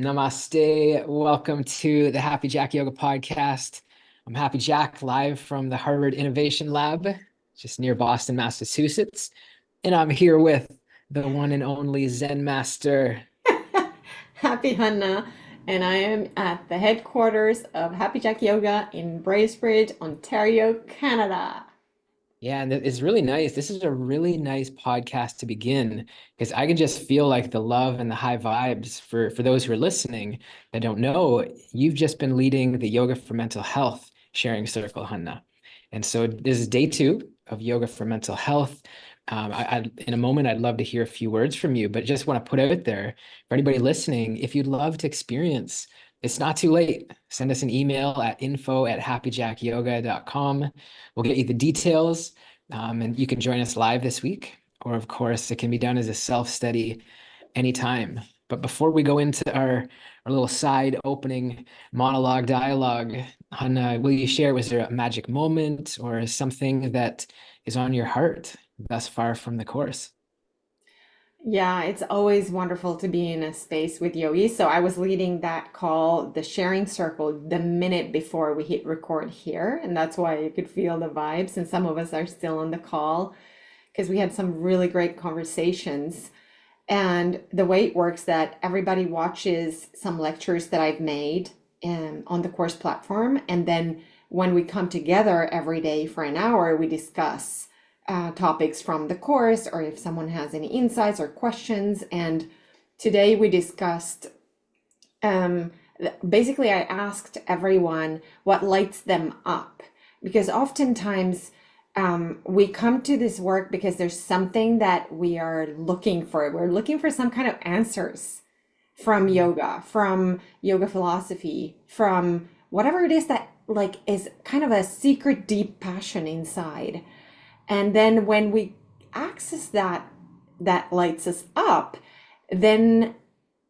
Namaste. Welcome to the Happy Jack Yoga Podcast. I'm Happy Jack, live from the Harvard Innovation Lab, just near Boston, Massachusetts. And I'm here with the one and only Zen Master. Happy Hanna, and I am at the headquarters of Happy Jack Yoga in Bracebridge, Ontario, Canada. Yeah, and it's really nice. This is a really nice podcast to begin because I can just feel like the love and the high vibes for those who are listening that don't know. You've just been leading the Yoga for Mental Health sharing circle, Hanna. And so this is day 2 of Yoga for Mental Health. In a moment, I'd love to hear a few words from you, but just want to put out there for anybody listening, if you'd love to experience, it's not too late. Send us an email at info@happyjackyoga.com. We'll get you the details, and you can join us live this week. Or, of course, it can be done as a self-study anytime. But before we go into our little side opening monologue dialogue, Hanna, will you share, was there a magic moment or something that is on your heart thus far from the course? Yeah, it's always wonderful to be in a space with yogis. So I was leading that call, the sharing circle, the minute before we hit record here. And that's why you could feel the vibes. And some of us are still on the call because we had some really great conversations. And the way it works that everybody watches some lectures that I've made on the course platform. And then when we come together every day for an hour, we discuss topics from the course, or if someone has any insights or questions. And today we discussed, um, basically, I asked everyone what lights them up, because oftentimes we come to this work because there's something that we are looking for. We're looking for some kind of answers from yoga philosophy, from whatever it is that like is kind of a secret deep passion inside. And then when we access that lights us up, then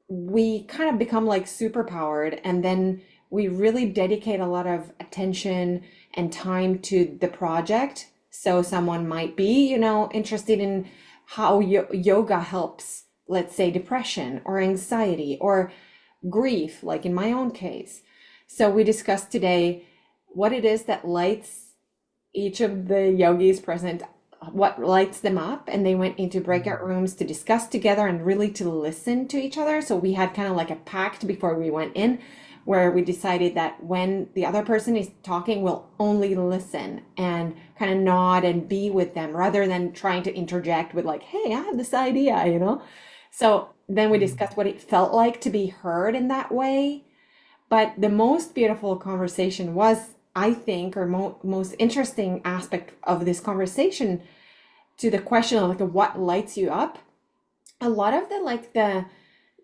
we kind of become like superpowered, and then we really dedicate a lot of attention and time to the project. So someone might be, interested in how yoga helps, let's say, depression or anxiety or grief, like in my own case. So we discussed today what it is that lights each of the yogis present, what lights them up, and they went into breakout rooms to discuss together and really to listen to each other. So we had kind of like a pact before we went in, where we decided that when the other person is talking, we'll only listen and kind of nod and be with them rather than trying to interject with like, hey, I have this idea. So then we discussed what it felt like to be heard in that way. But the most beautiful conversation was, I think, or most interesting aspect of this conversation, to the question of like what lights you up. A lot of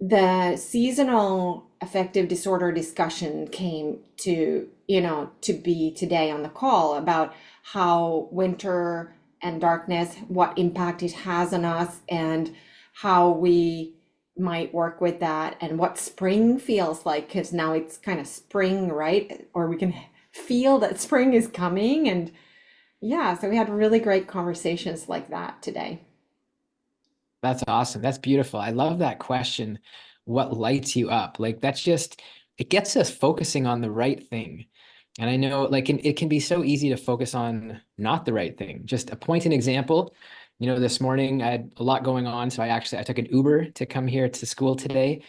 the seasonal affective disorder discussion came to be today on the call, about how winter and darkness, what impact it has on us, and how we might work with that, and what spring feels like, because now it's kind of spring, right? Or we can feel that spring is coming. And yeah, so we had really great conversations like that today. That's awesome. That's beautiful. I love that question. What lights you up? Like that's just, it gets us focusing on the right thing. And I know like it can be so easy to focus on not the right thing. Just a point an example, this morning I had a lot going on. So I took an Uber to come here to school today.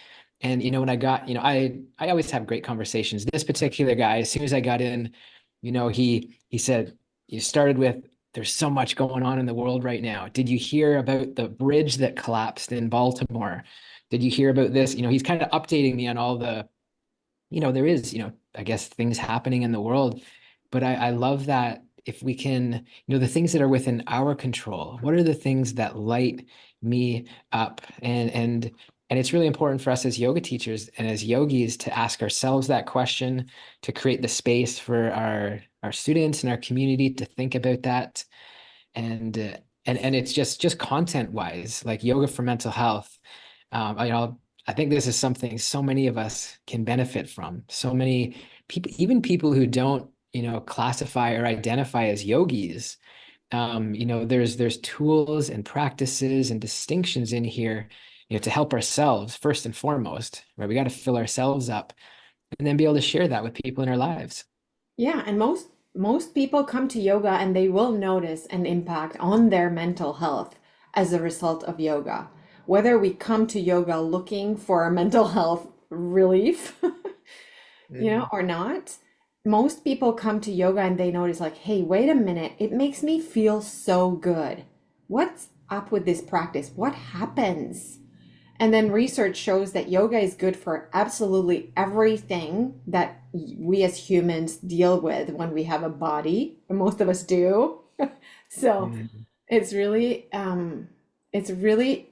And when I got, I always have great conversations. This particular guy, as soon as I got in, he said, you started with, there's so much going on in the world right now. Did you hear about the bridge that collapsed in Baltimore? Did you hear about this? He's kind of updating me on all the, there is, I guess things happening in the world. But I love that if we can, the things that are within our control, what are the things that light me up? And it's really important for us as yoga teachers and as yogis to ask ourselves that question, to create the space for our students and our community to think about that. And it's just content wise, like yoga for mental health. I think this is something so many of us can benefit from. So many people, even people who don't, classify or identify as yogis, there's tools and practices and distinctions in here, to help ourselves first and foremost, right? We got to fill ourselves up and then be able to share that with people in our lives. Yeah, and most people come to yoga and they will notice an impact on their mental health as a result of yoga. Whether we come to yoga looking for mental health relief, Mhm. or not, most people come to yoga and they notice like, "Hey, wait a minute, it makes me feel so good. What's up with this practice? What happens?" And then research shows that yoga is good for absolutely everything that we as humans deal with when we have a body, and most of us do. So Mhm. it's really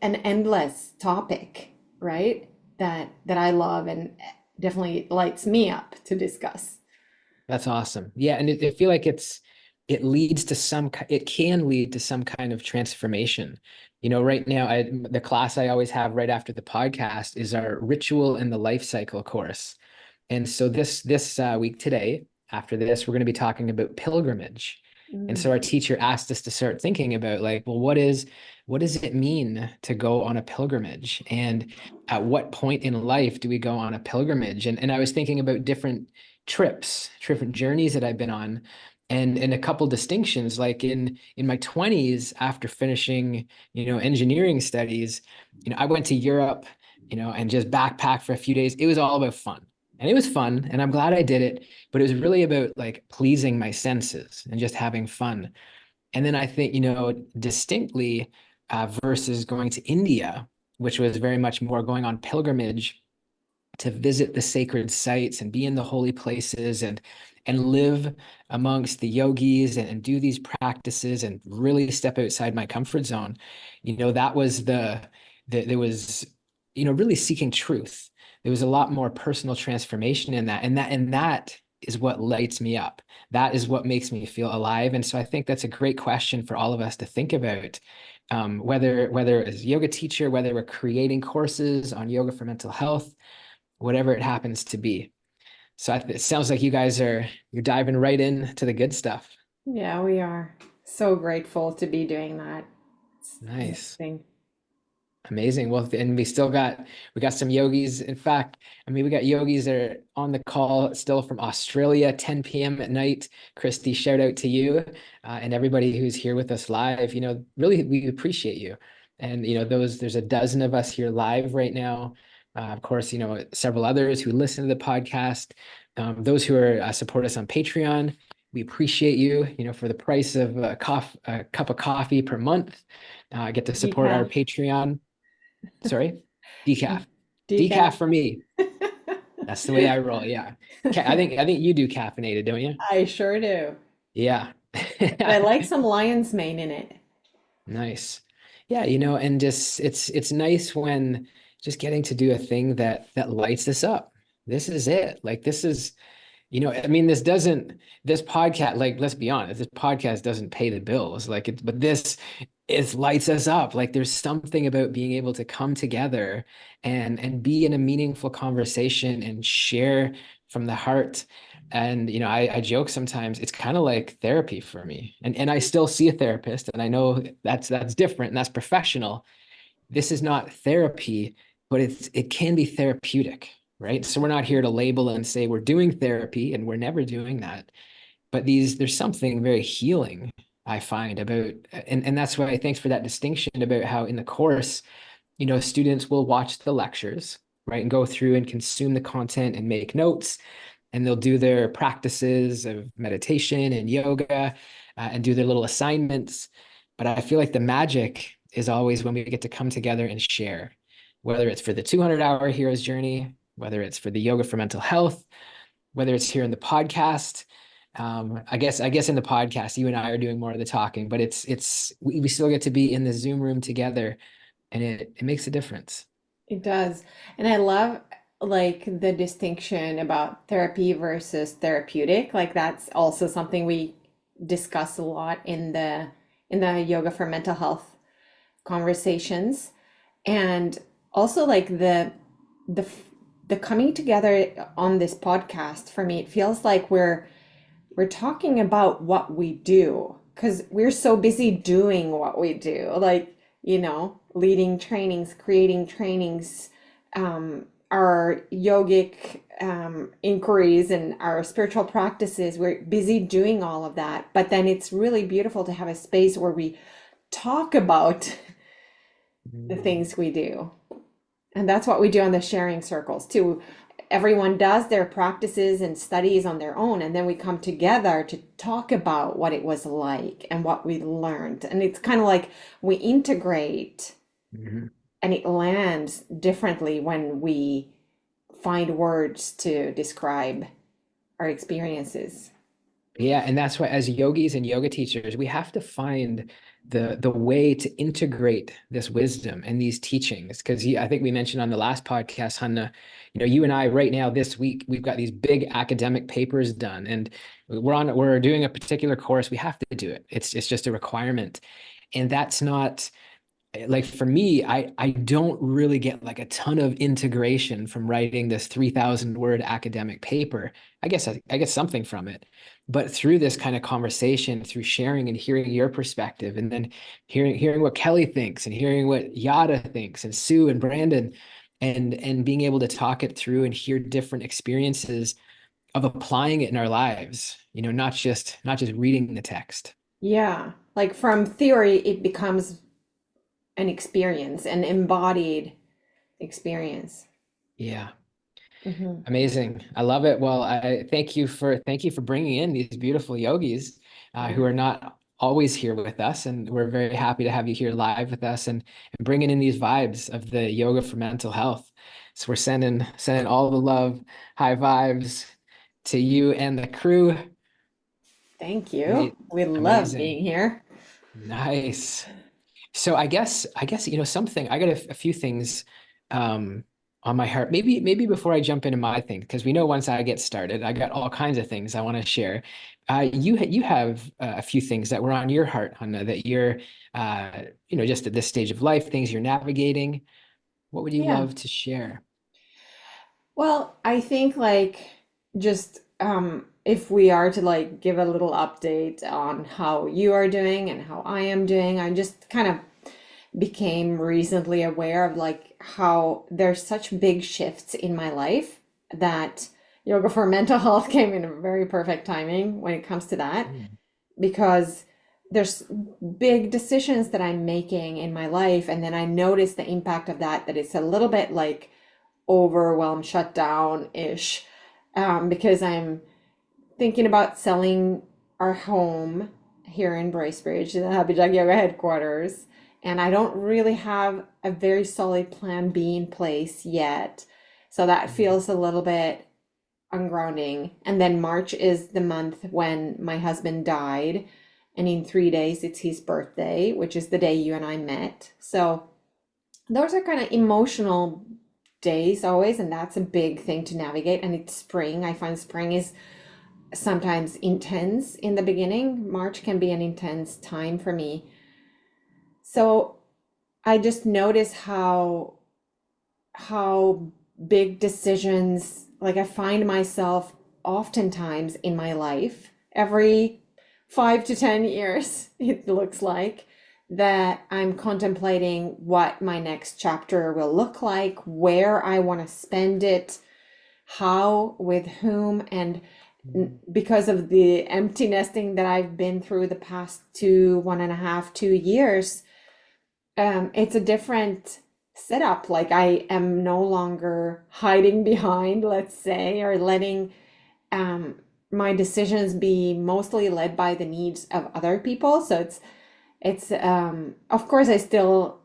an endless topic, right? That I love and definitely lights me up to discuss. That's awesome. Yeah, and I feel like it leads to it can lead to some kind of transformation. Right now, the class I always have right after the podcast is our ritual and the life cycle course. And so this week today, after this, we're going to be talking about pilgrimage. And Mm. so our teacher asked us to start thinking about like, well, what does it mean to go on a pilgrimage? And at what point in life do we go on a pilgrimage? And I was thinking about different trips, different journeys that I've been on, and a couple distinctions. Like in my 20s, after finishing, engineering studies, I went to Europe, and just backpack for a few days. It was all about fun. And it was fun, and I'm glad I did it, but it was really about like pleasing my senses and just having fun. And then I think, distinctly versus going to India, which was very much more going on pilgrimage to visit the sacred sites and be in the holy places and live amongst the yogis and do these practices and really step outside my comfort zone. That was there was, really seeking truth. There was a lot more personal transformation in that. And that is what lights me up. That is what makes me feel alive. And so I think that's a great question for all of us to think about. Whether as a yoga teacher, whether we're creating courses on yoga for mental health, whatever it happens to be. So it sounds like you're diving right into the good stuff. Yeah, we are so grateful to be doing that. It's Nice. amazing. Amazing. Well, and we got some yogis. In fact, I mean, we got yogis that are on the call still from Australia, 10 p.m. at night. Christy, shout out to you and everybody who's here with us live. Really, we appreciate you. And there's a dozen of us here live right now. Of course, several others who listen to the podcast. Those who are support us on Patreon. We appreciate you. For the price of a cup of coffee per month, get to support our Decaf. Patreon. Sorry, decaf. Decaf. Decaf for me. That's the way I roll. Yeah. I think you do caffeinated, don't you? I sure do. Yeah. But I like some lion's mane in it. Nice. Yeah, and just it's nice when just getting to do a thing that lights us up. This is it. Like this is, I mean, this podcast, like, let's be honest, this podcast doesn't pay the bills. But this, it lights us up. Like there's something about being able to come together and be in a meaningful conversation and share from the heart. And, I joke sometimes it's kind of like therapy for me. And I still see a therapist, and I know that's different and that's professional. This is not therapy, but it can be therapeutic, right? So we're not here to label and say we're doing therapy, and we're never doing that. But there's something very healing I find about, and that's why thanks for that distinction about how in the course, students will watch the lectures, right, and go through and consume the content and make notes, and they'll do their practices of meditation and yoga, and do their little assignments. But I feel like the magic is always when we get to come together and share, whether it's for the 200-hour hero's journey, whether it's for the yoga for mental health, whether it's here in the podcast. I guess in the podcast, you and I are doing more of the talking, but we still get to be in the Zoom room together, and it makes a difference. It does. And I love like the distinction about therapy versus therapeutic. Like that's also something we discuss a lot in the yoga for mental health conversations. And also like the the coming together on this podcast for me, it feels like we're talking about what we do because we're so busy doing what we do. Like leading trainings, creating trainings, our yogic inquiries and our spiritual practices. We're busy doing all of that. But then it's really beautiful to have a space where we talk about the Mm. things we do. And that's what we do on the sharing circles too. Everyone does their practices and studies on their own, and then we come together to talk about what it was like and what we learned. And it's kind of like we integrate, Mhm. and it lands differently when we find words to describe our experiences. Yeah, and that's why as yogis and yoga teachers, we have to find the way to integrate this wisdom and these teachings. Because I think we mentioned on the last podcast, Hanna, you and I right now this week, we've got these big academic papers done, and we're doing a particular course. We have to do it. It's just a requirement. And that's not like for me, I don't really get like a ton of integration from writing this 3,000 word academic paper. I get something from it, but through this kind of conversation, through sharing and hearing your perspective, and then hearing what Kelly thinks, and hearing what Yada thinks, and Sue and Brandon, and being able to talk it through and hear different experiences of applying it in our lives. Not just reading the text. Yeah, like from theory, it becomes an experience, an embodied experience. Yeah. Hmm. Amazing. I love it. Well, I thank you for bringing in these beautiful yogis who Yeah. are not always here with us, and we're very happy to have you here live with us and bringing in these vibes of the yoga for mental health. So we're sending all the love, high vibes to you and the crew. Thank you. Ama- We love Amazing. being here. Nice. So I guess something. I got a few things um on my heart. Maybe before I jump into my thing, because we know once I get started, I got all kinds of things I want to share. You have a few things that were on your heart, Hanna, that you're just at this stage of life, things you're navigating. What would you Yeah. love to share? Well, I think like just if we are to like give a little update on how you are doing and how I am doing, I just kind of became recently aware of like how there's such big shifts in my life that yoga for mental health came in a very perfect timing when it comes to that, Mm. because there's big decisions that I'm making in my life, and then I notice the impact of that it's a little bit like overwhelmed, shut down ish, because I'm thinking about selling our home here in Bracebridge, the Happy Jack Yoga headquarters, and I don't really have a very solid plan B in place yet. So that Mm. feels a little bit ungrounding. And then March is the month when my husband died, and in 3 days it's his birthday, which is the day you and I met. So those are kind of emotional days always, and that's a big thing to navigate. And it's spring. I find spring is sometimes intense in the beginning. March can be an intense time for me. So I just notice how big decisions, like I find myself oftentimes in my life every 5 to 10 years, it looks like, that I'm contemplating what my next chapter will look like, where I want to spend it, how, with whom, and Mm. because of the empty nesting that I've been through the past 2.5, 2 years, it's a different setup. Like I am no longer hiding behind, let's say, or letting um, my decisions be mostly led by the needs of other people. So it's of course I still,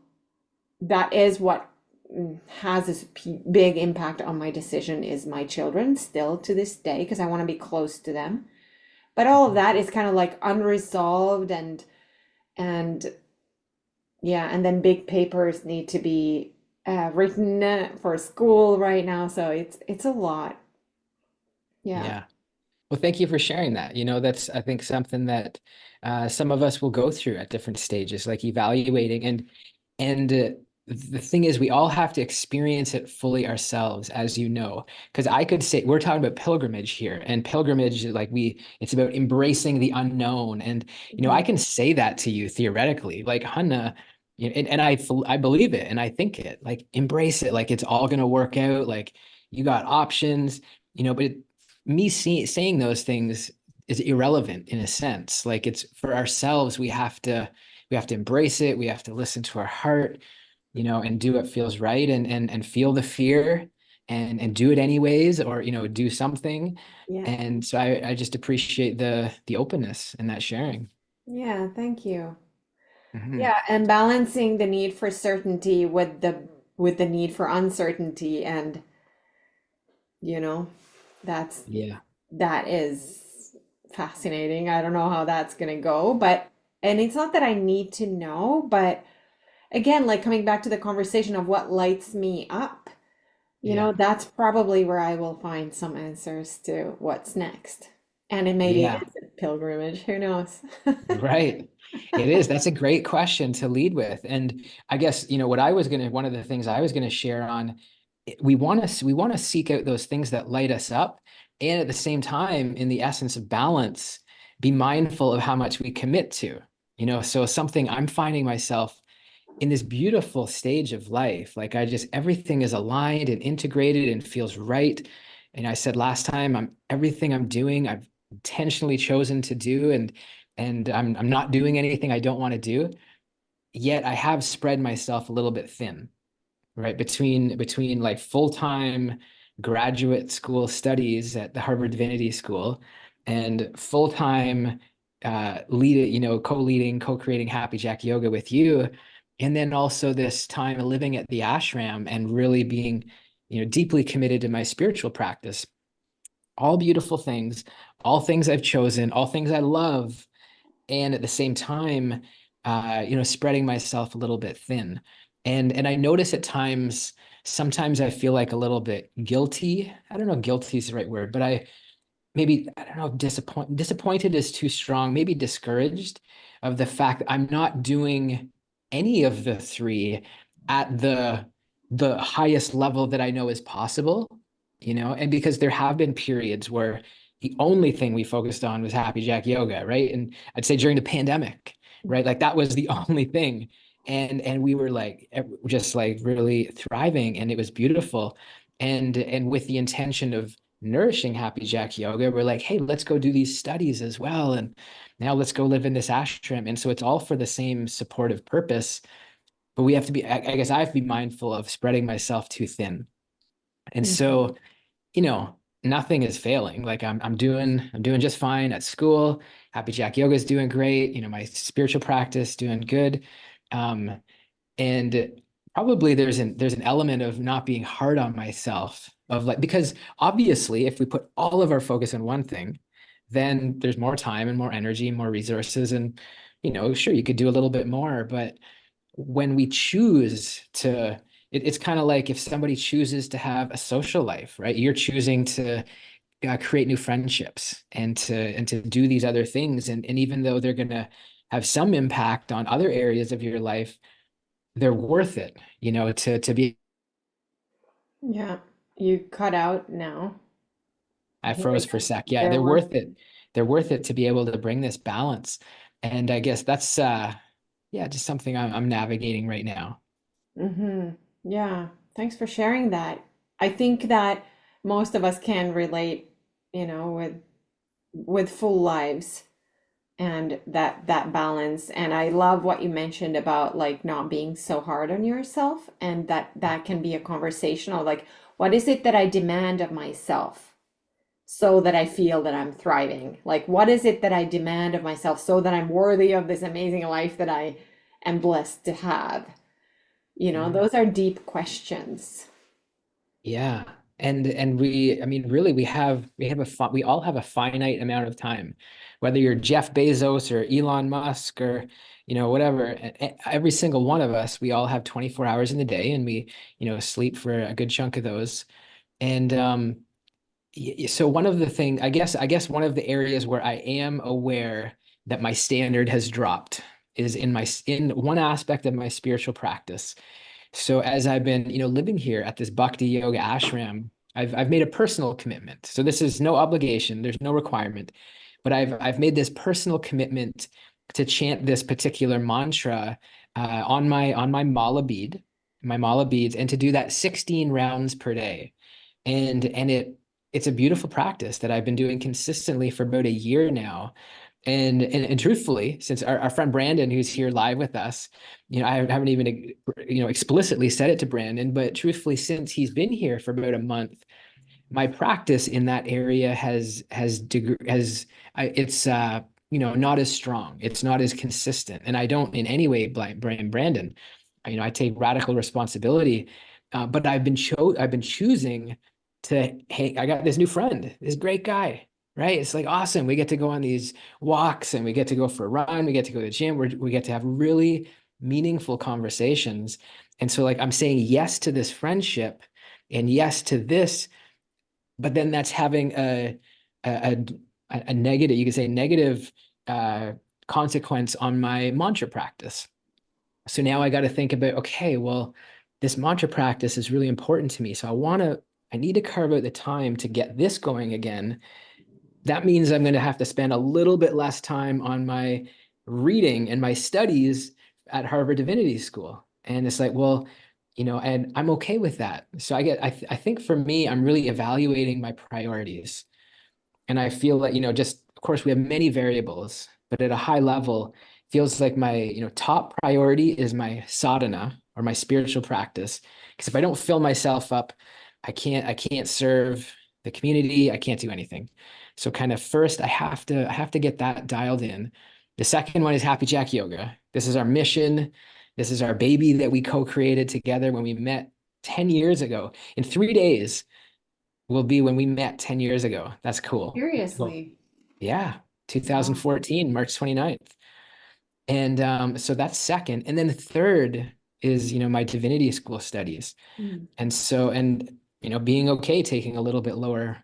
that is what has this big impact on my decision is my children still to this day, because I want to be close to them. But all of that is kind of like unresolved, and yeah, and then big papers need to be written for school right now, so it's a lot. Yeah. Yeah. Well, thank you for sharing that. That's, I think, something that some of us will go through at different stages, like evaluating. And the thing is, we all have to experience it fully ourselves, as you know. Because I could say we're talking about pilgrimage here, and pilgrimage, like it's about embracing the unknown. And I Mhm. can say that to you theoretically, like Hanna. And I believe it and I think it, like embrace it, like it's all gonna work out, like you got options, but saying those things is irrelevant in a sense. Like it's for ourselves, we have to embrace it, we have to listen to our heart, and do what feels right and feel the fear and do it anyways, or do something. Yeah. And so I just appreciate the openness and that sharing. Yeah, thank you. Hmm. Yeah, and balancing the need for certainty with the need for uncertainty, and you know, that's Yeah. that is fascinating. I don't know how that's gonna go, but and it's not that I need to know, but again, like coming back to the conversation of what lights me up, Yeah. that's probably where I will find some answers to what's next. And maybe it Yeah. is a pilgrimage, who knows? Right. It is. That's a great question to lead with. And I guess, one of the things I was going to share on, we want to seek out those things that light us up. And at the same time, in the essence of balance, be mindful of how much we commit to, so something I'm finding myself in this beautiful stage of life. Like everything is aligned and integrated and feels right. And I said last time, everything I'm doing, I've intentionally chosen to do, and I'm not doing anything I don't want to do. Yet I have spread myself a little bit thin, right? Between like full-time graduate school studies at the Harvard Divinity School and full-time co-leading, co-creating Happy Jack Yoga with you. And then also this time living at the ashram and really being, deeply committed to my spiritual practice. All beautiful things, all things I've chosen, all things I love, and at the same time, spreading myself a little bit thin. And I notice at times, sometimes I feel like a little bit guilty. I don't know if guilty is the right word, but I don't know if disappointed is too strong, maybe discouraged of the fact that I'm not doing any of the three at the highest level that I know is possible, and because there have been periods where the only thing we focused on was Happy Jack Yoga, right? And I'd say during the pandemic, right? Like that was the only thing. And we were like just like really thriving and it was beautiful. And with the intention of nourishing Happy Jack Yoga, we're like, hey, let's go do these studies as well. And now let's go live in this ashram. And so it's all for the same supportive purpose. But we have to be, I guess I have to be mindful of spreading myself too thin. And Mhm. so, nothing is failing. Like I'm doing just fine at school. Happy Jack Yoga is doing great. My spiritual practice doing good. Um, and probably there's an element of not being hard on myself of like, because obviously if we put all of our focus on one thing, then there's more time and more energy, more resources, and sure, you could do a little bit more, but when we choose to, it's kind of like if somebody chooses to have a social life, right? You're choosing to create new friendships and to do these other things, and even though they're going to have some impact on other areas of your life, they're worth it, to be. Yeah, you cut out now. I Here we froze for a go. sec. Yeah, There they're was. worth it. They're worth it to be able to bring this balance. And I guess that's yeah, just something I'm navigating right now. Mm-hmm. Yeah, thanks for sharing that. I think that most of us can relate, with full lives and that balance. And I love what you mentioned about like not being so hard on yourself, and that can be a conversation of like, what is it that I demand of myself so that I feel that I'm thriving? Like, what is it that I demand of myself so that I'm worthy of this amazing life that I am blessed to have? Mhm. Those are deep questions. Yeah. And I mean, really, we all have a finite amount of time, whether you're Jeff Bezos or Elon Musk or, whatever, every single one of us, we all have 24 hours in the day and we, sleep for a good chunk of those. And, so one of the thing, I guess one of the areas where I am aware that my standard has dropped is in one aspect of my spiritual practice. So as I've been, living here at this Bhakti Yoga ashram, I've made a personal commitment. So this is no obligation, there's no requirement, but I've made this personal commitment to chant this particular mantra on my mala beads, and to do that 16 rounds per day. And it's a beautiful practice that I've been doing consistently for about a year now. And truthfully, since our friend Brandon, who's here live with us, I haven't even explicitly said it to Brandon, but truthfully, since he's been here for about a month, my practice in that area it's not as strong, it's not as consistent, and I don't in any way blame Brandon. I take radical responsibility, but I've been choosing to, hey, I got this new friend, this great guy, right? It's like awesome, we get to go on these walks and we get to go for a run, we get to go to the gym, we get to have really meaningful conversations. And so like I'm saying yes to this friendship and yes to this, but then that's having a, a negative, you could say negative uh, consequence on my mantra practice. So now I got to think about, okay, well, this mantra practice is really important to me. So I need to carve out the time to get this going again. That means I'm going to have to spend a little bit less time on my reading and my studies at Harvard Divinity School. And it's like, well, and I'm okay with that. So I think for me, I'm really evaluating my priorities. And I feel that, just of course we have many variables, but at a high level, feels like my, top priority is my sadhana or my spiritual practice. Because if I don't fill myself up, I can't serve the community, I can't do anything. So kind of first I have to get that dialed in. The second one is Happy Jack Yoga. This is our mission. This is our baby that we co-created together when we met 10 years ago. In 3 days will be when we met 10 years ago. That's cool. Well, Seriously. yeah, Wow. 2014, March 29th. And so that's second. And then the third is, my divinity school studies. Mm. And so, being okay taking a little bit lower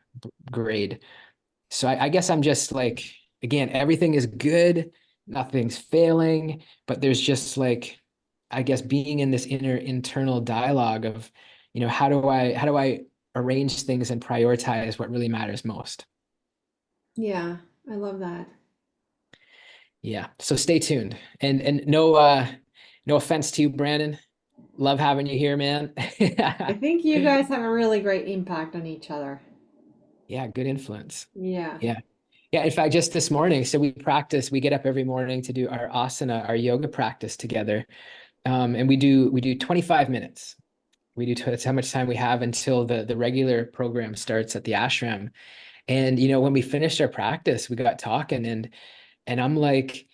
grade. So I guess I'm just like, again, everything is good, nothing's failing, but there's just like, I guess being in this internal dialogue of, how do I arrange things and prioritize what really matters most? Yeah, I love that. Yeah. So stay tuned. And no offense to you, Brandon. Love having you here, man. I think you guys have a really great impact on each other. Yeah, good influence. Yeah. Yeah. Yeah, in fact, just this morning, so we get up every morning to do our asana, our yoga practice together. And we do 25 minutes. That's how much time we have until the regular program starts at the ashram. And when we finished our practice, we got talking, and I'm like,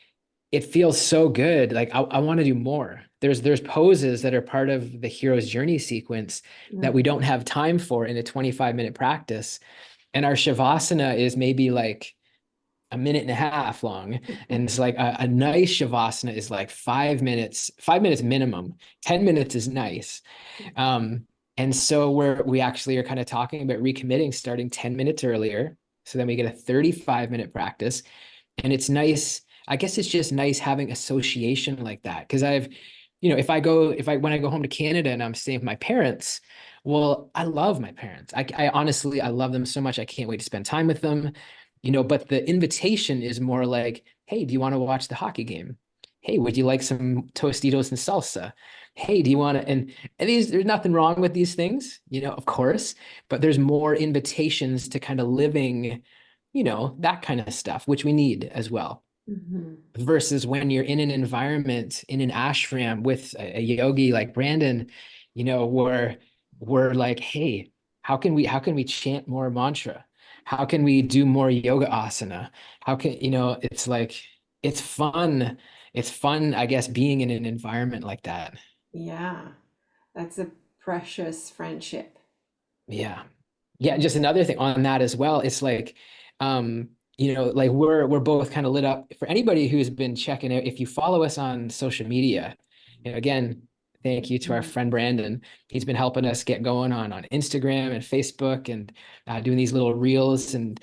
it feels so good. Like I want to do more. There's poses that are part of the hero's journey sequence that we Mhm. don't have time for in a 25-minute practice. And our shavasana is maybe like a minute and a half long. And it's like a nice shavasana is like 5 minutes, 5 minutes minimum. 10 minutes is nice. Um, and so we actually are kind of talking about recommitting starting 10 minutes earlier. So then we get a 35-minute practice. And it's nice. I guess it's just nice having association like that. Because when I go home to Canada and I'm staying with my parents, well, I love my parents. I honestly, I love them so much. I can't wait to spend time with them. But the invitation is more like, hey, do you want to watch the hockey game? Hey, would you like some Tostitos and salsa? Hey, do you want to? And there's nothing wrong with these things, of course, but there's more invitations to kind of living, that kind of stuff, which we need as well. Mhm. Versus when you're in an environment, in an ashram with a yogi like Brandon, where we're like, hey, how can we chant more mantra? How can we do more yoga asana? How can, it's like, it's fun. It's fun, I guess, being in an environment like that. Yeah, that's a precious friendship. Yeah. Yeah, just another thing on that as well. It's like, like we're both kind of lit up. For anybody who's been checking out, if you follow us on social media, again, thank you to our Mhm. friend Brandon. He's been helping us get going on Instagram and Facebook and doing these little reels. And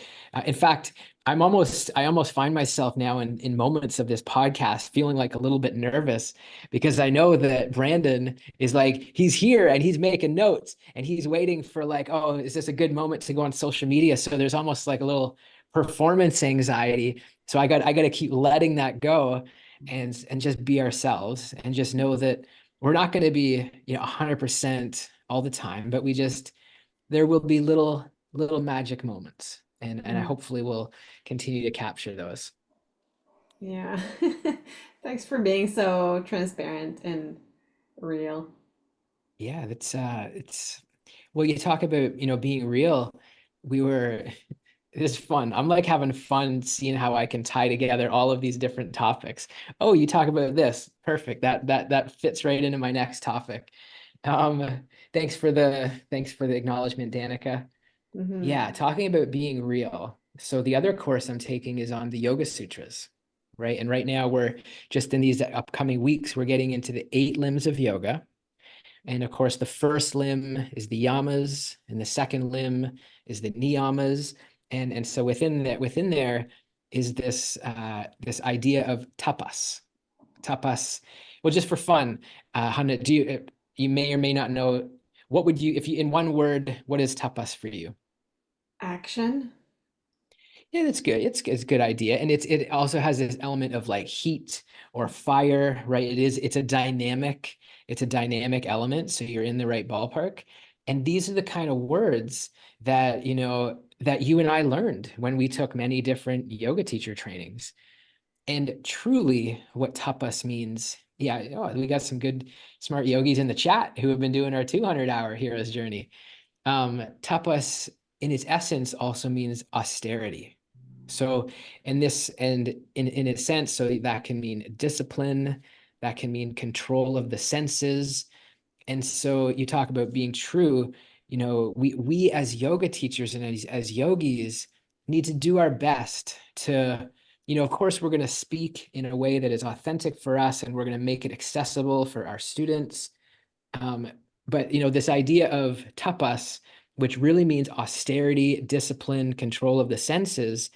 in fact, I almost find myself now in moments of this podcast feeling like a little bit nervous because I know that Brandon is like, he's here and he's making notes and he's waiting for like, oh, is this a good moment to go on social media? So there's almost like a little performance anxiety. So I got to keep letting that go. and just be ourselves and just know that we're not going to be, 100% all the time, but there will be little magic moments, and I Mm. hopefully will continue to capture those. Yeah. Thanks for being so transparent and real. Yeah, it's well, you talk about, being real. We were It's fun. I'm like having fun seeing how I can tie together all of these different topics. Oh, you talk about this. Perfect. That fits right into my next topic. Thanks for the acknowledgement, Danica. Hmm. Yeah, talking about being real. So the other course I'm taking is on the Yoga Sutras, right? And right now we're just in these upcoming weeks, we're getting into the 8 limbs of yoga. And of course, the first limb is the yamas, and the second limb is the niyamas. And so within there is this idea of tapas. Tapas. Well, just for fun, Hanna, you may or may not know, what would you, if you, in one word, what is tapas for you? Action. Yeah, that's good. It's a good idea. And it also has this element of like heat or fire, right? It's a dynamic element. So you're in the right ballpark. And these are the kind of words that you and I learned when we took many different yoga teacher trainings. And truly what tapas means, yeah, we got some good smart yogis in the chat who have been doing our 200-hour hero's journey. Tapas in its essence also means austerity. So in its sense, so that can mean discipline, that can mean control of the senses. And so you talk about being true, we as yoga teachers and as yogis need to do our best to, of course, we're going to speak in a way that is authentic for us, and we're going to make it accessible for our students. um, but this idea of tapas, which really means austerity, discipline, control of the senses,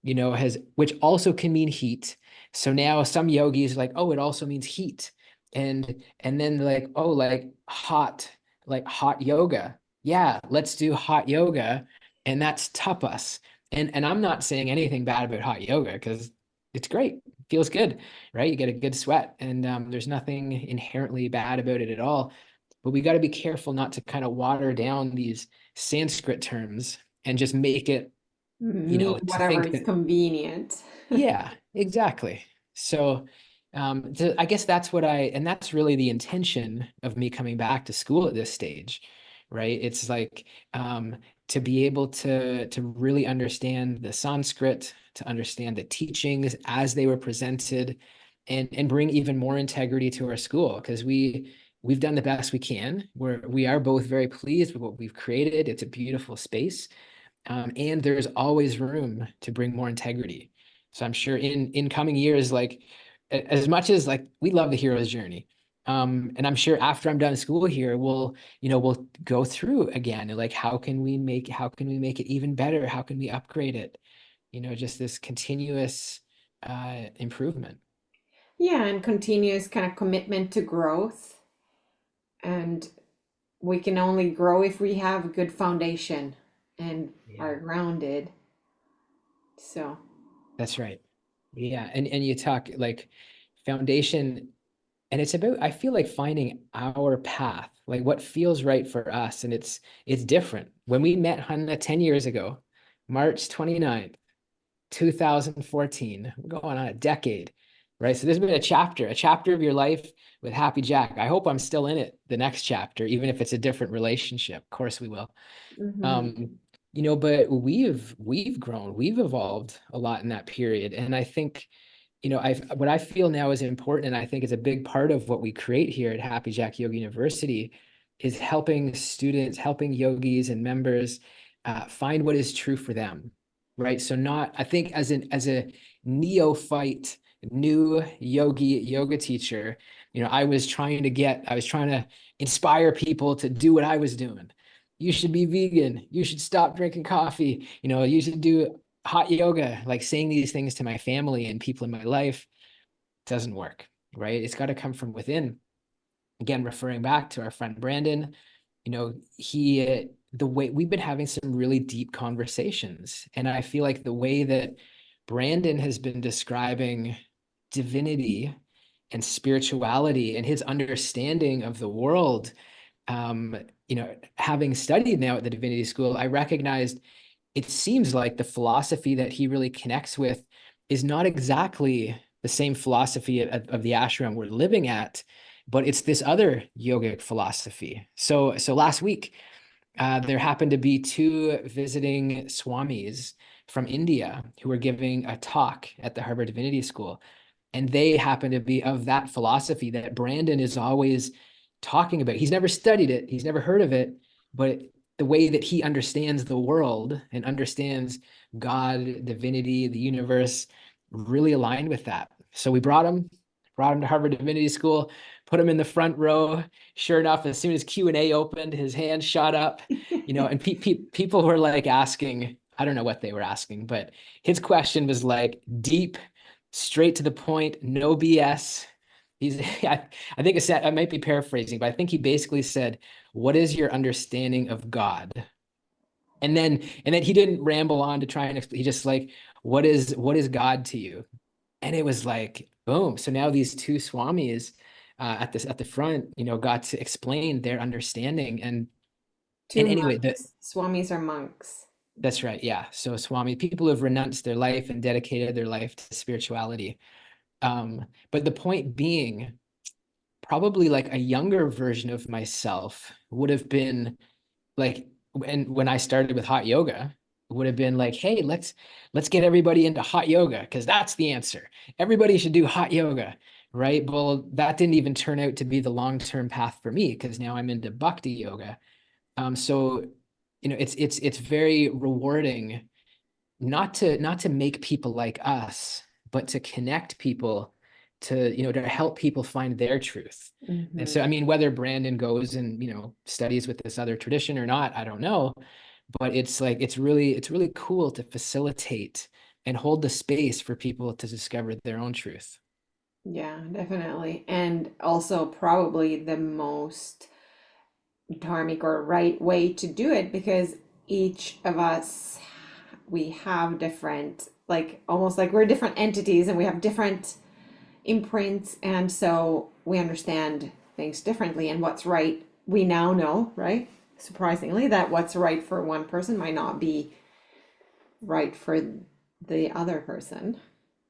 has which also can mean heat. So now some yogis are like, oh, it also means heat. And then like, oh, like hot yoga. Yeah, let's do hot yoga. And that's tapas. And I'm not saying anything bad about hot yoga because it's great. It feels good, right? You get a good sweat, and there's nothing inherently bad about it at all. But we got to be careful not to kind of water down these Sanskrit terms and just make it, Mean to whatever think is that, convenient. yeah, exactly. So, I guess and that's really the intention of me coming back to school at this stage, right? It's like, to be able to really understand the Sanskrit, to understand the teachings as they were presented, and bring even more integrity to our school, because we've done the best we can. We are both very pleased with what we've created. It's a beautiful space, and there's always room to bring more integrity. So I'm sure in coming years, like, as much as like we love the hero's journey, and I'm sure after I'm done school here, we'll go through again, and like, how can we make it even better? How can we upgrade it? Just this continuous improvement. Yeah, and continuous kind of commitment to growth. And we can only grow if we have a good foundation and Yeah, are grounded. So, that's right. Yeah, and you talk like foundation. And it's about, I feel like, finding our path, like what feels right for us. And it's different. When we met Hanna 10 years ago, March 29th, 2014, we're going on a decade, right? So there's been a chapter of your life with Happy Jack. I hope I'm still in it the next chapter, even if it's a different relationship. Of course we will. mhm. Um, but we've grown, we've evolved a lot in that period. And I think, what I feel now is important, and I think is a big part of what we create here at Happy Jack Yoga University, is helping students, helping yogis and members find what is true for them, right? So not, I think, as a neophyte, new yoga teacher, I was trying to inspire people to do what I was doing. You should be vegan. You should stop drinking coffee. You should do hot yoga, like saying these things to my family and people in my life, doesn't work, right? It's got to come from within. Again, referring back to our friend Brandon, the way we've been having some really deep conversations. And I feel like the way that Brandon has been describing divinity and spirituality and his understanding of the world, um, having studied now at the divinity school, I recognized it seems like the philosophy that he really connects with is not exactly the same philosophy of the ashram we're living at, but it's this other yogic philosophy. So last week, there happened to be two visiting swamis from India who were giving a talk at the Harvard Divinity School. And they happen to be of that philosophy that Brandon is always talking about. He's never studied it, he's never heard of it, but the way that he understands the world and understands God, divinity, the universe, really aligned with that. So we brought him to Harvard Divinity School, put him in the front row. Sure enough, as soon as Q&A opened, his hand shot up, and people were like asking, I don't know what they were asking, but his question was like deep, straight to the point, no BS. I think I might be paraphrasing, but I think he basically said, "What is your understanding of God?" And then he didn't ramble on to try and he just like, "What is God to you?" And it was like, boom. So now these two swamis at the front, got to explain their understanding. And Two anyway, monks. Swamis are monks. that's right, yeah. So Swami, people who have renounced their life and dedicated their life to spirituality. But the point being, probably like a younger version of myself would have been like, when I started with hot yoga, would have been like, hey, let's get everybody into hot yoga because that's the answer. Everybody should do hot yoga, right? Well, that didn't even turn out to be the long-term path for me because now I'm into bhakti yoga. So it's very rewarding not to make people like us, but to connect people to help people find their truth. And so, Hmm. I mean, whether Brandon goes and, studies with this other tradition or not, I don't know, but it's like, it's really cool to facilitate and hold the space for people to discover their own truth. Yeah, definitely. And also probably the most dharmic or right way to do it because each of us, we have different, like almost like we're different entities and we have different imprints. And so we understand things differently. And what's right, we now know, right? Surprisingly, that what's right for one person might not be right for the other person.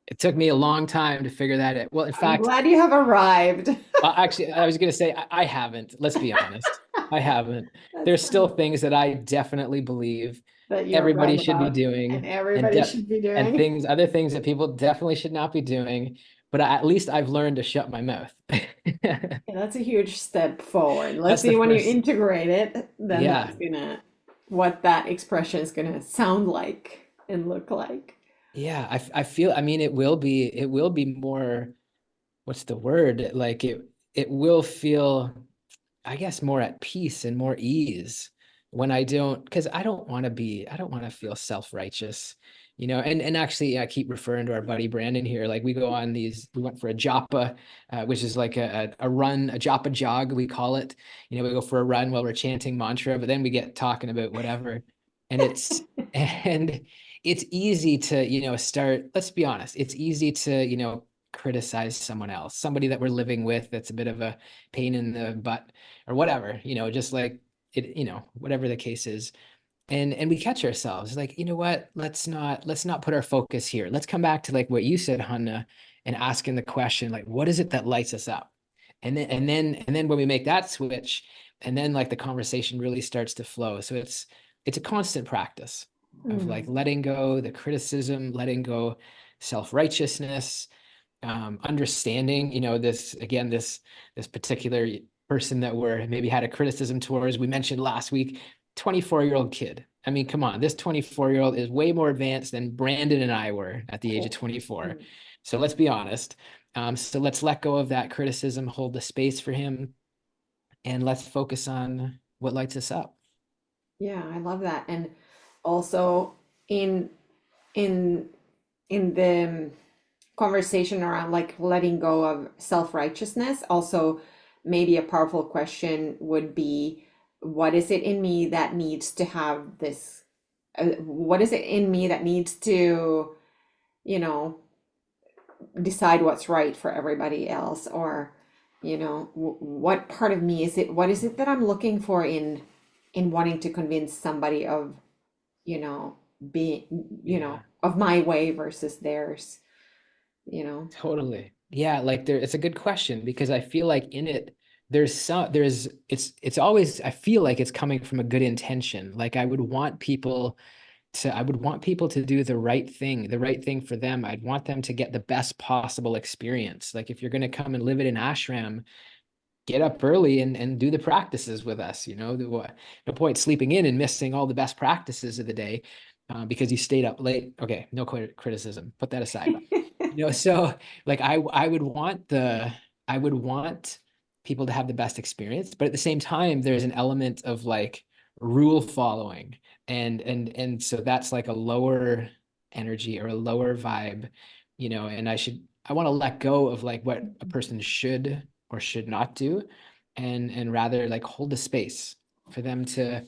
It took me a long time to figure that out. Well, in I'm fact, glad you have arrived. actually, I was going to say I haven't. Let's be honest. I haven't. That's There's still funny things that I definitely believe that you're right everybody should be about and doing, and everybody should be doing. other things that people definitely should not be doing. But at least I've learned to shut my mouth. Yeah, that's a huge step forward. Let's That's the see when you first. integrate it, then Yeah, that's gonna what that expression is gonna sound like and look like. yeah. I feel. I mean, it will be more. What's the word? Like it will feel, I guess, more at peace and more ease when I don't, because I don't want to feel self-righteous, and actually I keep referring to our buddy Brandon here. Like we went for a japa, which is like a run, a japa jog, we call it. We go for a run while we're chanting mantra, but then we get talking about whatever. And and it's easy to, start, let's be honest, it's easy to, criticize someone else, somebody that we're living with that's a bit of a pain in the butt or whatever, just like it, whatever the case is. And we catch ourselves like, you know what, let's not put our focus here. Let's come back to like what you said, Hanna, and asking the question, like, what is it that lights us up? And then when we make that switch, and then like the conversation really starts to flow. So it's a constant practice of like Mm. letting go the criticism, letting go self-righteousness, understanding, this particular person that we're maybe had a criticism towards. We mentioned last week, 24-year-old kid. I mean, come on, this 24-year-old is way more advanced than Brandon and I were at the age of 24. Mm. So let's be honest. So let's let go of that criticism, hold the space for him, and let's focus on what lights us up. Yeah, I love that. And also in in in the conversation around like letting go of self-righteousness, also maybe a powerful question would be, what is it in me that needs to have this, what is it in me that needs to, you know, decide what's right for everybody else, or what part of me is it, what is it that I'm looking for in wanting to convince somebody of, you know being, Yeah. of my way versus theirs, you know Totally. Yeah, like there it's a good question because I feel like in it there's it's always I feel like it's coming from a good intention. Like I would want people to do the right thing for them. I'd want them to get the best possible experience. Like if you're going to come and live at an ashram, get up early and do the practices with us. No point sleeping in and missing all the best practices of the day because you stayed up late. Okay, no criticism. Put that aside. So like I would want people to have the best experience, but at the same time, there's an element of like rule following, and so that's like a lower energy or a lower vibe, and I want to let go of like what a person should or should not do, and rather like hold the space for them to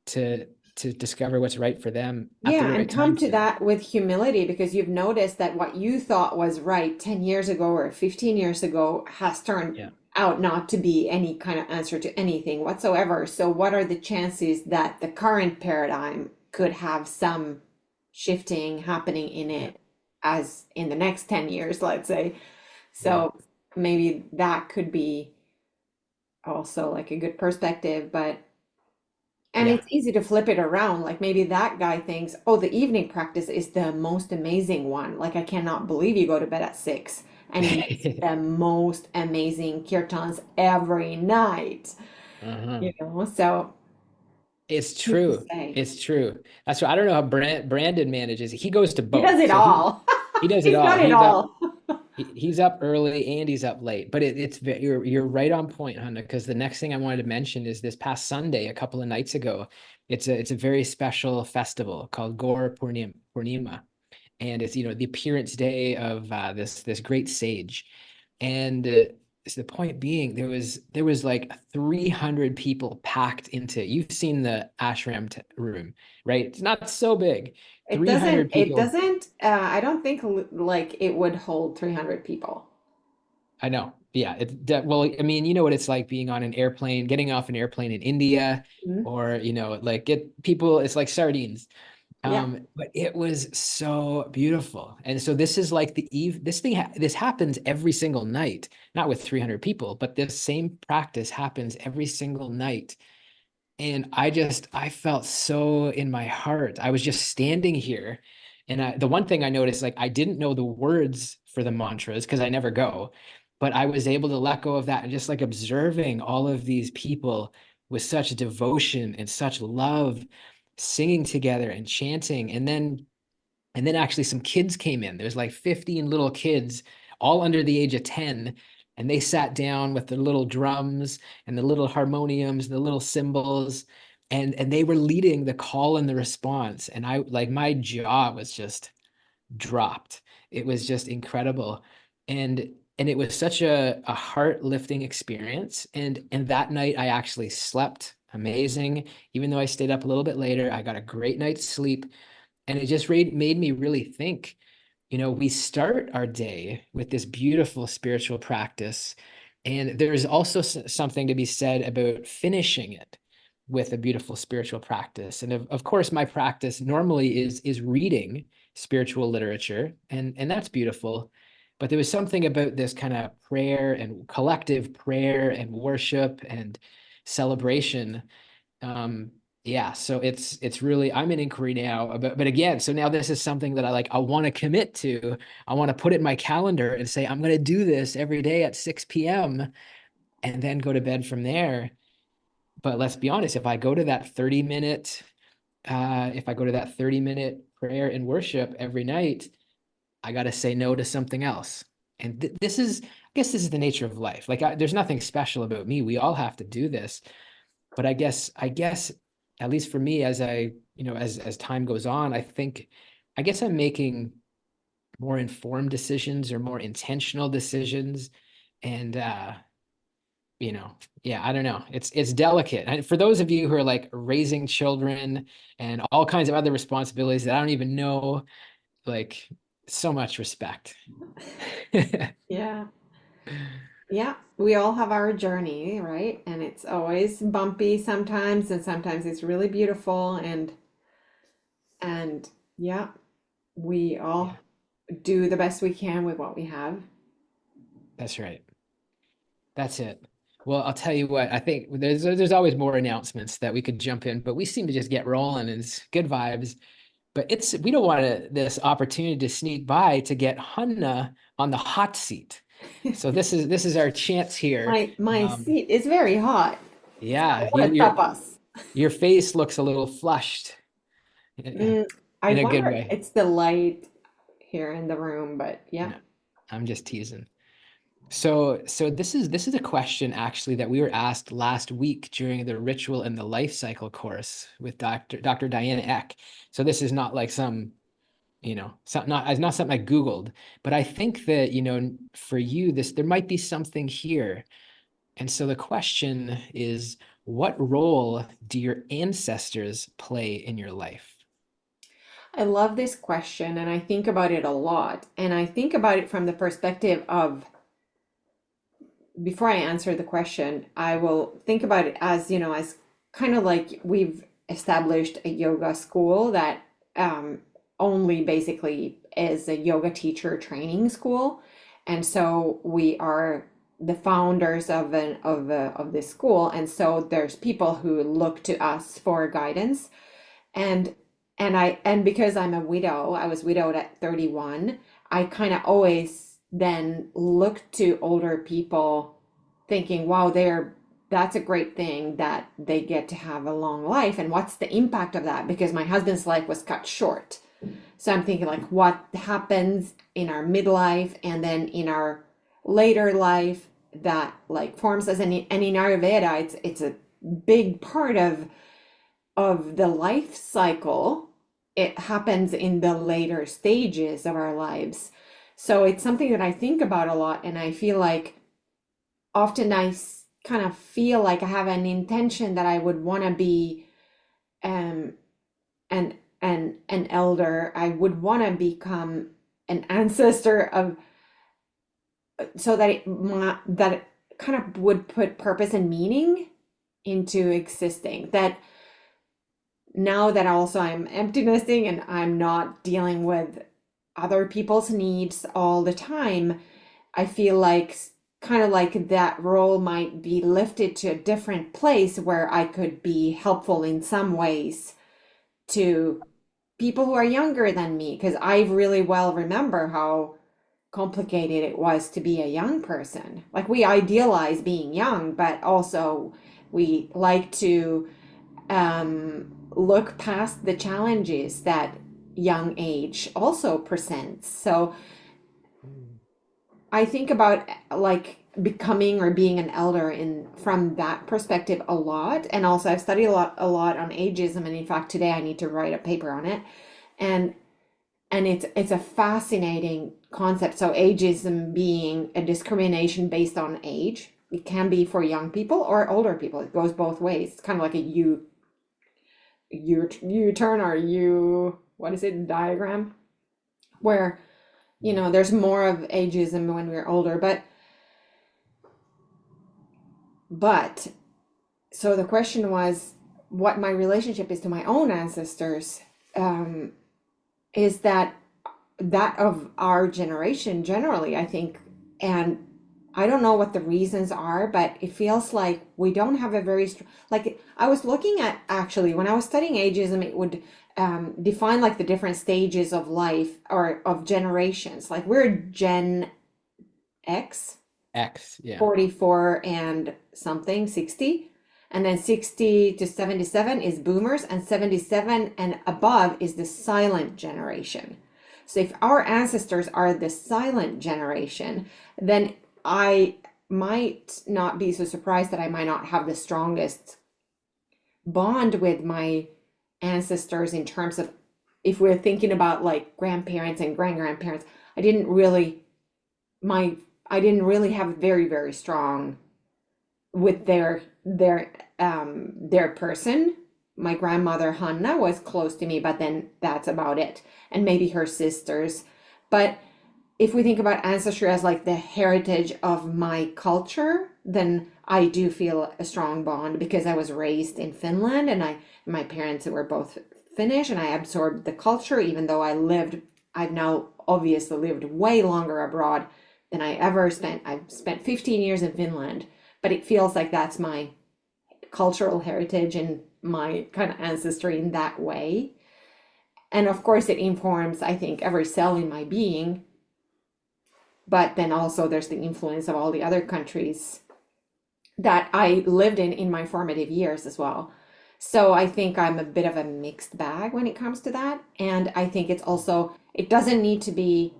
to discover what's right for them at the Yeah, and right come time to too. that with humility, because you've noticed that what you thought was right 10 years ago or 15 years ago has turned Yeah. out not to be any kind of answer to anything whatsoever. So, what are the chances that the current paradigm could have some shifting happening in Yeah. it as in the next 10 years, let's say? Yeah. So, maybe that could be also like a good perspective, but and Yeah. it's easy to flip it around. Like maybe that guy thinks, oh, the evening practice is the most amazing one. Like I cannot believe you go to bed at 6 and he makes the most amazing kirtans every night, Uh-huh. So It's who's to true. say? It's true. That's why I don't know how Brandon manages it. He goes to He does both. it So all. he does it He's all. got it He's up all. he's up early and he's up late. But you're right on point, Hunter, because the next thing I wanted to mention is this past Sunday, a couple of nights ago, it's a very special festival called Purnima, and it's the appearance day of this great sage, and so the point being there was like 300 people packed into you've seen the ashram room, right? It's not so big. It doesn't, 300 people. I don't think like it would hold 300 people. I know. Yeah. Well, I mean, you know what it's like being on an airplane, getting off an airplane in India, Mhm. or like get people, it's like sardines. Yeah. But it was so beautiful. And so this is like this happens every single night, not with 300 people, but this same practice happens every single night. And I felt so in my heart. I was just standing here. And the one thing I noticed, like I didn't know the words for the mantras because I never go, but I was able to let go of that and just like observing all of these people with such devotion and such love singing together and chanting. And then actually some kids came in. There's like 15 little kids, all under the age of 10. And they sat down with their little drums and the little harmoniums, and the little cymbals, and they were leading the call and the response. And I like my jaw was just dropped. It was just incredible. And it was such a heart-lifting experience. And that night I actually slept amazing. Even though I stayed up a little bit later, I got a great night's sleep. And it just made me really think, we start our day with this beautiful spiritual practice. And there's also something to be said about finishing it with a beautiful spiritual practice. And of course, my practice normally is reading spiritual literature, and that's beautiful. But there was something about this kind of prayer and collective prayer and worship and celebration. Yeah, so it's really I'm in inquiry now, but again, so now this is something that I want to commit to. I want to put it in my calendar and say I'm going to do this every day at 6 p.m. and then go to bed from there. But let's be honest, if I go to that 30-minute prayer and worship every night, I got to say no to something else. And this is, I guess this is the nature of life. Like there's nothing special about me. We all have to do this. But I guess at least for me, as as time goes on, I guess I'm making more informed decisions or more intentional decisions. And you know, yeah, I don't know. It's delicate. And for those of you who are like raising children and all kinds of other responsibilities that I don't even know, like So much respect. Yeah. Yeah, we all have our journey, right? And it's always bumpy sometimes, and sometimes it's really beautiful. And yeah, we Yeah, all do the best we can with what we have. that's right. That's it. Well, I'll tell you what, I think there's always more announcements that we could jump in, but we seem to just get rolling and it's good vibes. But it's we don't want this opportunity to sneak by to get Hanna on the hot seat. So this is our chance here. My Um, seat is very hot. It's got a yeah, lot of tapas. your face looks a little flushed in Mm, I a good wonder, way. it's the light here in the room, but yeah. No, I'm just teasing. So this is a question actually that we were asked last week during the ritual and the life cycle course with Dr. Diana Eck. So this is not like some, it's not something I Googled, but I think that, for you, there might be something here. And so the question is, what role do your ancestors play in your life? I love this question and I think about it a lot. And I think about it from the perspective of, before I answer the question, I will think about it as, as kind of like we've established a yoga school that only basically is a yoga teacher training school. And so we are the founders of this school. And so there's people who look to us for guidance. And and because I'm a widow, I was widowed at 31, I kind of always then look to older people thinking, wow, that's a great thing that they get to have a long life. And what's the impact of that? Because my husband's life was cut short. So I'm thinking like what happens in our midlife and then in our later life that like forms us, and in Ayurveda, it's a big part of the life cycle. It happens in the later stages of our lives. So it's something that I think about a lot, and I feel like often kind of feel like I have an intention that I would want to be um an elder. I would want to become an ancestor of, so that that it kind of would put purpose and meaning into existing. That now that also I'm empty nesting and I'm not dealing with other people's needs all the time, I feel like kind of like that role might be lifted to a different place where I could be helpful in some ways to people who are younger than me, because I really well remember how complicated it was to be a young person. Like we idealize being young, but also we like to look past the challenges that young age also presents. So Mm. I think about like becoming or being an elder in from that perspective a lot. And also I've studied a lot on ageism, and in fact today I need to write a paper on it. And it's a fascinating concept. So ageism being a discrimination based on age. It can be for young people or older people. It goes both ways. It's kind of like a U turn or U, what is it, diagram, where there's more of ageism when we're older. But so the question was what my relationship is to my own ancestors. Is that of our generation generally, I think. And I don't know what the reasons are, but it feels like we don't have a very strong, like I was looking at actually when I was studying ageism, it would define like the different stages of life or of generations. Like we're Gen X, X, yeah. 44 and something, 60. And then 60 to 77 is boomers, and 77 and above is the silent generation. So if our ancestors are the silent generation, then I might not be so surprised that I might not have the strongest bond with my ancestors in terms of, if we're thinking about like grandparents and grandparents, I didn't really my I didn't really have very, very strong with their person. My grandmother Hanna was close to me, but then that's about it. And maybe her sisters. But if we think about ancestry as like the heritage of my culture, then I do feel a strong bond because I was raised in Finland and my parents were both Finnish and I absorbed the culture even though I've now obviously lived way longer abroad than I ever spent. I've spent 15 years in Finland, but it feels like that's my cultural heritage and my kind of ancestry in that way. And of course, it informs, I think, every cell in my being. But then also, there's the influence of all the other countries that I lived in my formative years as well. So I think I'm a bit of a mixed bag when it comes to that. And I think it's also, it doesn't need to be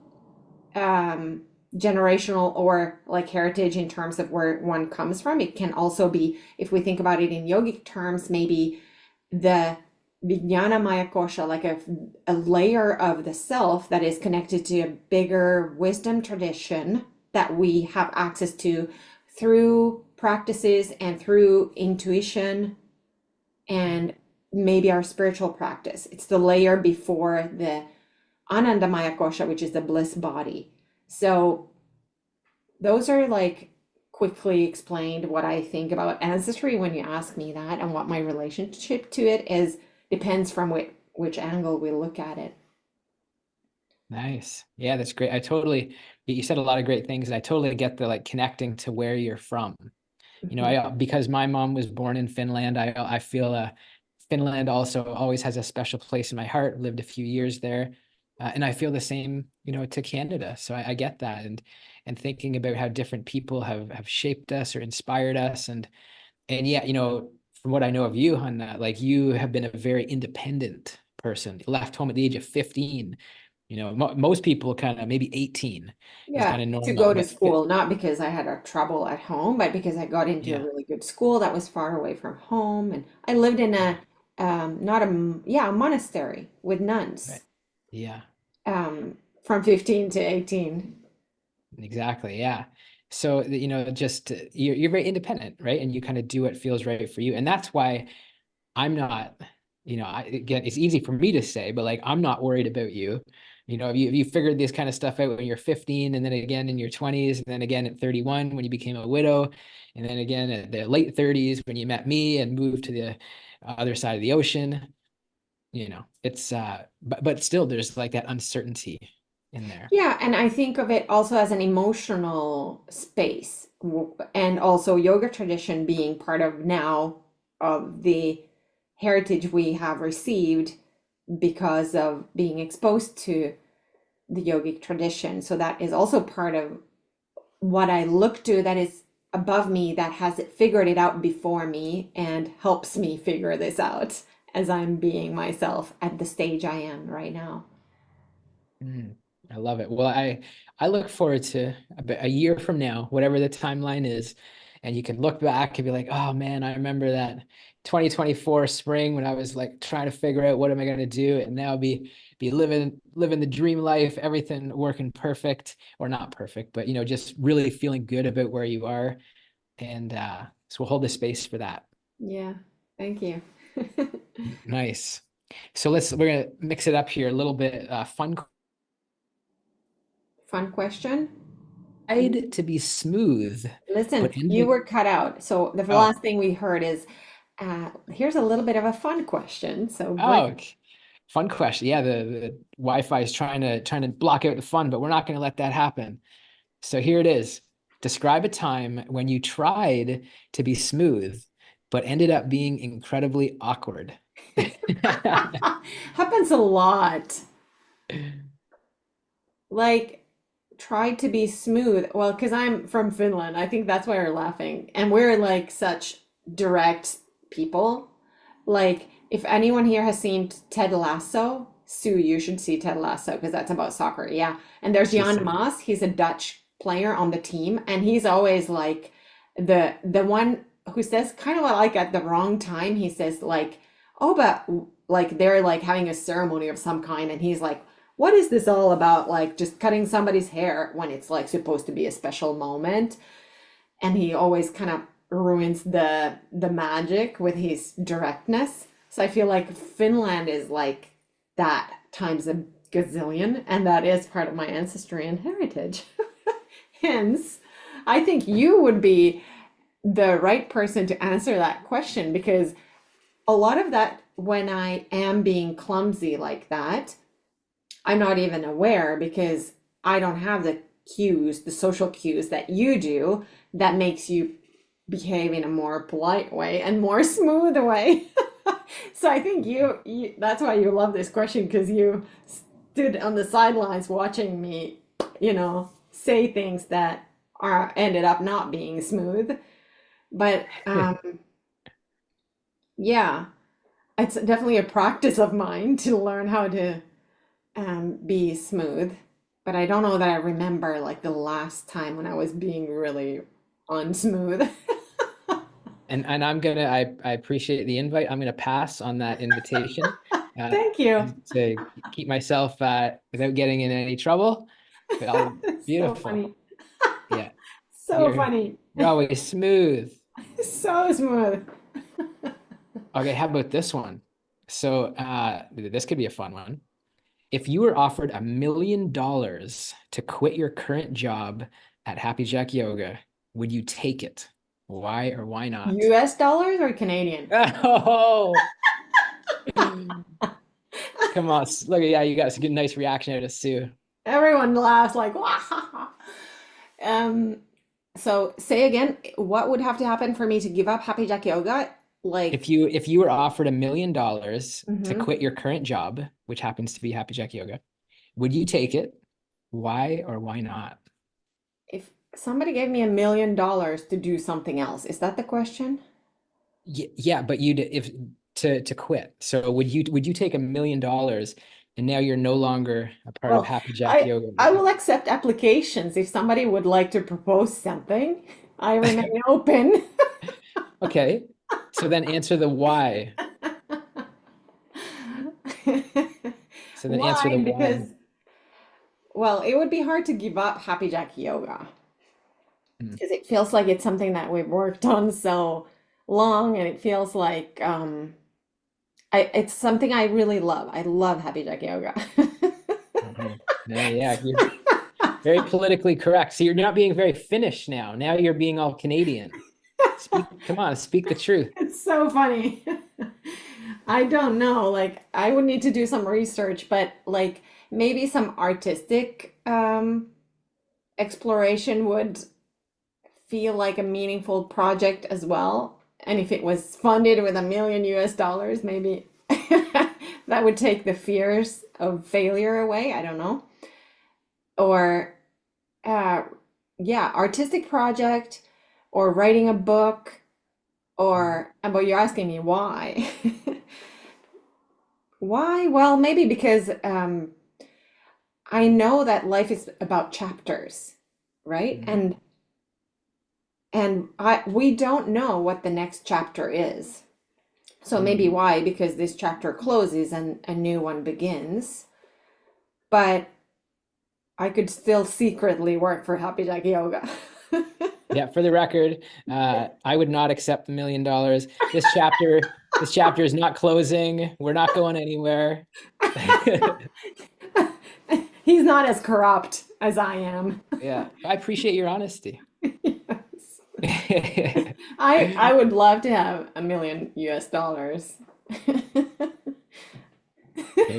um, generational or like heritage in terms of where one comes from. It can also be, if we think about it in yogic terms, maybe the Vijnana Maya Kosha, like a layer of the self that is connected to a bigger wisdom tradition that we have access to through practices and through intuition and maybe our spiritual practice. It's the layer before the Anandamaya Kosha, which is the bliss body. So those are like quickly explained what I think about ancestry when you ask me that and what my relationship to it is depends from which angle we look at it. Nice. Yeah, that's great. You said a lot of great things, and I totally get the like connecting to where you're from. Mhm. Because my mom was born in Finland, I feel Finland also always has a special place in my heart. Lived a few years there, and I feel the same, to Canada. So I get that, and thinking about how different people have shaped us or inspired us, and yeah, from what I know of you, Hanna, like you have been a very independent person. You left home at the age of 15. Most people kind of maybe 18 is Yeah, kind of to normal, go to but school, not because I had a trouble at home, but because I got into a yeah, really good school that was far away from home, and I lived in yeah, not a monastery with right. nuns, Yeah. from 15 to 18. Exactly. Yeah. So, just you're very independent, right? And you kind of do what feels right for you. And that's why I'm not, again, it's easy for me to say, but like I'm not worried about you. If you figured this kind of stuff out when you're 15, and then again in your 20s, and then again at 31 when you became a widow, and then again at the late 30s when you met me and moved to the other side of the ocean, it's but still there's like that uncertainty in there. Yeah, and I think of it also as an emotional space, and also yoga tradition being part of now of the heritage we have received because of being exposed to the yogic tradition. So that is also part of what I look to that is above me that has it figured it out before me and helps me figure this out as I'm being myself at the stage I am right now. Mm, I love it. Well, I look forward to a year from now, whatever the timeline is, and you can look back and be like, "Oh man, I remember that 2024 spring when I was like trying to figure out what am I going to do, and now be living the dream life, everything working perfect or not perfect, but just really feeling good about where you are." And so we'll hold the space for that. Yeah, thank you. Nice. So we're gonna mix it up here a little bit. Fun Fun question. tried to be smooth, Listen, but you ended. were cut out. So the Oh, last thing we heard is here's a little bit of a fun question. So bring. oh, fun question. Yeah, the Wi-Fi is trying to block out the fun, but we're not going to let that happen. So here it is. Describe a time when you tried to be smooth, but ended up being incredibly awkward. Happens a lot. Like, tried to be smooth. Well, because I'm from Finland. I think that's why we're laughing. And we're like such direct people. Like, if anyone here has seen Ted Lasso, Sue, you should see Ted Lasso because that's about soccer. Yeah. And there's She's Jan seen it. Maas. He's a Dutch player on the team. And he's always like the one who says kind of like at the wrong time, he says like, oh, but like they're like having a ceremony of some kind. And he's like, what is this all about? Like just cutting somebody's hair when it's like supposed to be a special moment. And he always kind of ruins the magic with his directness. So I feel like Finland is like that times gazillion, and that is part of my ancestry and heritage. Hence, I think you would be the right person to answer that question because a lot of that, when I am being clumsy like that, I'm not even aware because I don't have the cues, the social cues that you do that makes you behave in a more polite way and more smooth way. So I think you that's why you love this question because you stood on the sidelines watching me, say things that are ended up not being smooth. But yeah, it's definitely a practice of mine to learn how to be smooth. But I don't know that I remember like the last time when I was being really unsmooth. And I appreciate the invite. I'm gonna pass on that invitation uh, Thank you. to keep myself without getting in any trouble. But So beautiful. funny. Yeah, So you're funny. you're always smooth. So smooth. Okay, how about this one? So this could be a fun one. If you were offered $1 million to quit your current job at Happy Jack Yoga, would you take it? Why or why not? US dollars or Canadian? Oh, come on. Look, yeah, you got a good, nice reaction out of Sue. Everyone laughs like, wow. Um, so say again, what would have to happen for me to give up Happy Jack Yoga? Like, If you were offered $1 million to mhm. quit your current job, which happens to be Happy Jack Yoga, would you take it? Why or why not? If somebody gave me $1 million to do something else, is that the question? Yeah, but you'd if to quit. So would you take $1 million and now you're no longer a part of Well, Happy Jack I Yoga? I will accept applications if somebody would like to propose something. I remain open. Okay. So then answer the why. So then answer Why? the why. Because, well, it would be hard to give up Happy Jack Yoga Hmm. because it feels like it's something that we've worked on so long, and it feels like it's something I really love. I love Happy Jack Yoga. Mhm. Yeah, you're very politically correct. So you're not being very Finnish now. Now you're being all Canadian. Come on, speak the truth. It's so funny. I don't know. Like, I would need to do some research, but like maybe some artistic exploration would feel like a meaningful project as well. And if it was funded with $1 million, maybe that would take the fears of failure away. I don't know. Or, uh, yeah, artistic project or writing a book or, but you're asking me why. Why? Well, maybe because I know that life is about chapters, right? Mhm. And we don't know what the next chapter is. So maybe Mhm. why? Because this chapter closes and a new one begins. But I could still secretly work for Happy Jack Yoga. Yeah, for the record, I would not accept $1 million. This chapter is not closing. We're not going anywhere. He's not as corrupt as I am. Yeah, I appreciate your honesty. Yes. There I would love to have $1 million. you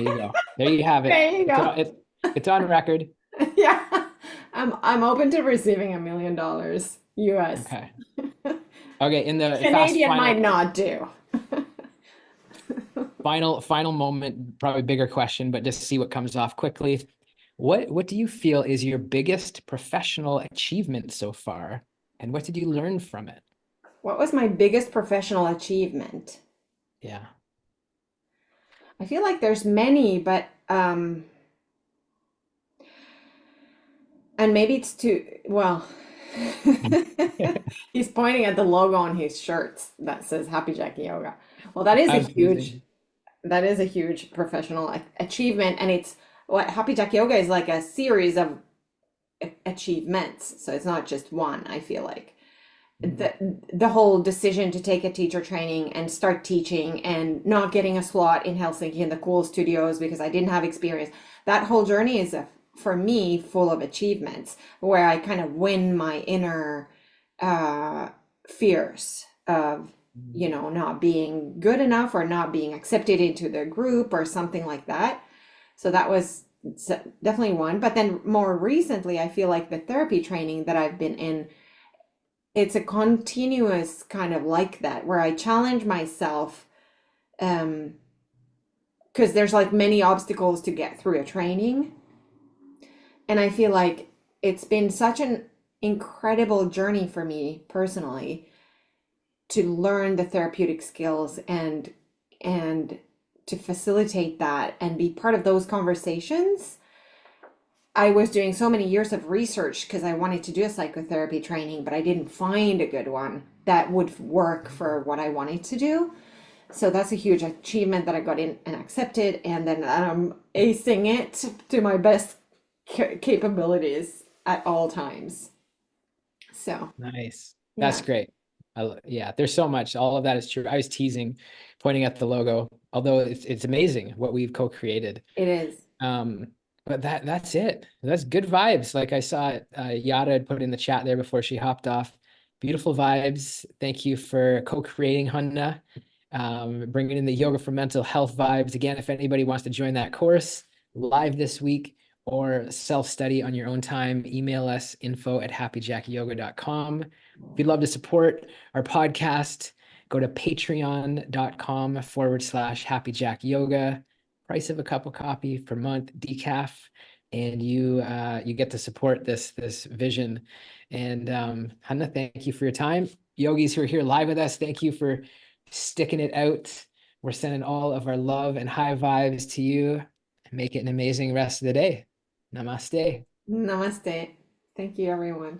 go. There you have it. There you go. It's on record. Yeah. I'm open to receiving $1 million US. Okay. Okay, in the fast Canadian might final not do. final moment, probably bigger question, but just see what comes off quickly. What do you feel is your biggest professional achievement so far, and what did you learn from it? What was my biggest professional achievement? Yeah. I feel like there's many, but and maybe it's too well. He's pointing at the logo on his shirts that says Happy Jack Yoga. Well, I was teasing. that is a huge professional achievement, and it's what Happy Jack Yoga is like a series of achievements. So it's not just one, I feel like. Mhm. the whole decision to take a teacher training and start teaching and not getting a slot in Helsinki in the cool studios because I didn't have experience. That whole journey is for me full of achievements where I kind of win my inner uh, fears of, Mhm. you know, not being good enough or not being accepted into the group or something like that. So that was definitely one. But then more recently, I feel like the therapy training that I've been in, it's a continuous kind of like that where I challenge myself um because there's like many obstacles to get through a training, and I feel like it's been such an incredible journey for me personally to learn the therapeutic skills and to facilitate that and be part of those conversations. I was doing so many years of research because I wanted to do a psychotherapy training, but I didn't find a good one that would work for what I wanted to do. So that's a huge achievement that I got in and accepted, and then I'm acing it to my best capabilities at all times. So, Nice. That's yeah, great. Yeah, there's so much. All of that is true. I was teasing, pointing at the logo, although it's amazing what we've co-created. it is. Um, but that's it. That's good vibes. Like I saw Yada had put in the chat there before she hopped off. Beautiful vibes. Thank you for co-creating, Hanna. Bringing in the yoga for mental health vibes. Again, if anybody wants to join that course live this week or self-study on your own time, email us info@happyjackyoga.com. If you'd love to support our podcast, go to patreon.com/happyjackyoga. Price of a cup of coffee per month, decaf, and you get to support this vision. And Hanna, thank you for your time. Yogis who are here live with us, thank you for sticking it out. We're sending all of our love and high vibes to you. Make it an amazing rest of the day. Namaste. Namaste. Thank you, everyone.